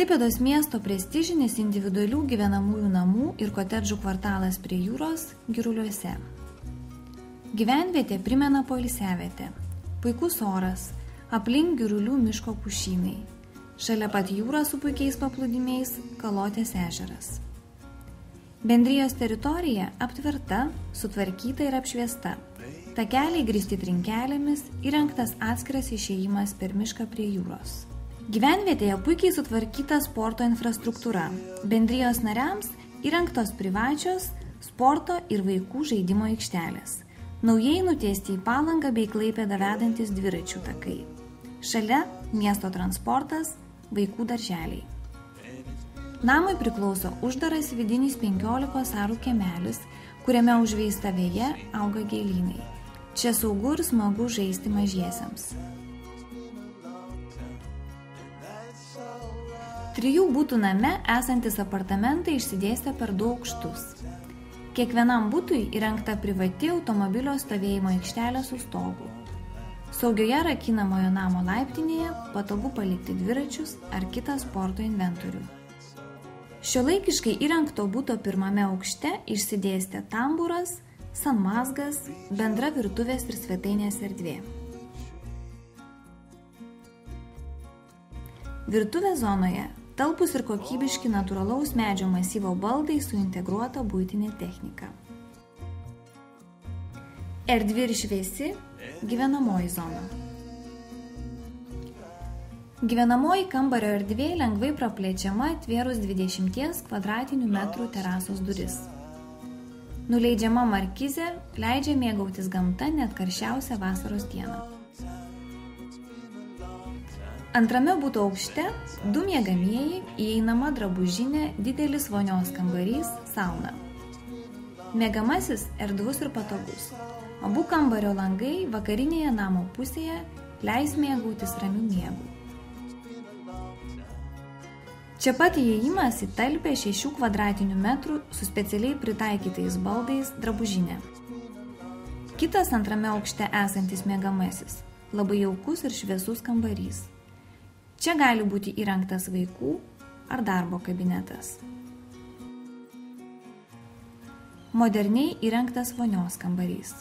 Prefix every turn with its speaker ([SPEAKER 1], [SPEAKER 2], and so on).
[SPEAKER 1] Klaipėdos miesto prestižinis individualių gyvenamųjų namų ir kotedžų kvartalas prie jūros Giruliuose. Gyvenvietė primena poilsiavietę. Puikus oras, aplink Girulių miško pušynai. Šalia pat jūra su puikiais paplūdimiais Kalotės ežeras. Bendrijos teritorija aptverta, sutvarkyta ir apšviesta. Takeliai grįsti trinkelėmis, įrengtas atskiras išėjimas per mišką prie jūros. Gyvenvietėje puikiai sutvarkyta sporto infrastruktūra. Bendrijos nariams įrengtos privačios sporto ir vaikų žaidimo aikštelės. Naujai nutiesti į Palangą bei Klaipėdą vedantis dviračių takai. Šalia miesto transportas, vaikų darželiai. Namui priklauso uždaras vidinis 15 arų kiemelis, kuriame užveista veja auga gėlynai. Čia saugu ir smagu žaisti mažiesiems. 3 būtų name esantis apartamentai išsidėstę per 2 aukštus. Kiekvienam būtui įrengta privati automobilio stovėjimo aikštelė su stogu. Saugioje rakinamojo namo laiptinėje patogu palikti dviračius ar kitą sporto inventorių. Šiuolaikiškai įrengto būto pirmame aukšte išsidėstė tamburas, sanmazgas, bendra virtuvės ir svetainės erdvė. Virtuvės zonoje talpus ir kokybiški natūralaus medžio masyvo baldai su integruota buitinė technika. Erdvi ir šviesi gyvenamoji zona. Gyvenamoji kambario erdvė lengvai praplečiama atvėrus 20 kvadratinių metrų terasos duris. Nuleidžiama markizė leidžia mėgautis gamta net karščiausią vasaros dieną. Antrame būtų aukšte 2 miegamieji, įeinama drabužinė, didelis vonios kambarys, sauna. Miegamasis erdvus ir patogus. Abu kambario langai vakarinėje namo pusėje leis mėgautis ramių miegų. Čia pat įėjimas į talpią 6 kvadratinių metrų su specialiai pritaikytais baldais drabužinė. Kitas antrame aukšte esantis miegamasis, labai jaukus ir šviesus kambarys. Čia gali būti įrengtas vaikų ar darbo kabinetas. Moderniai įrengtas vonios kambarys.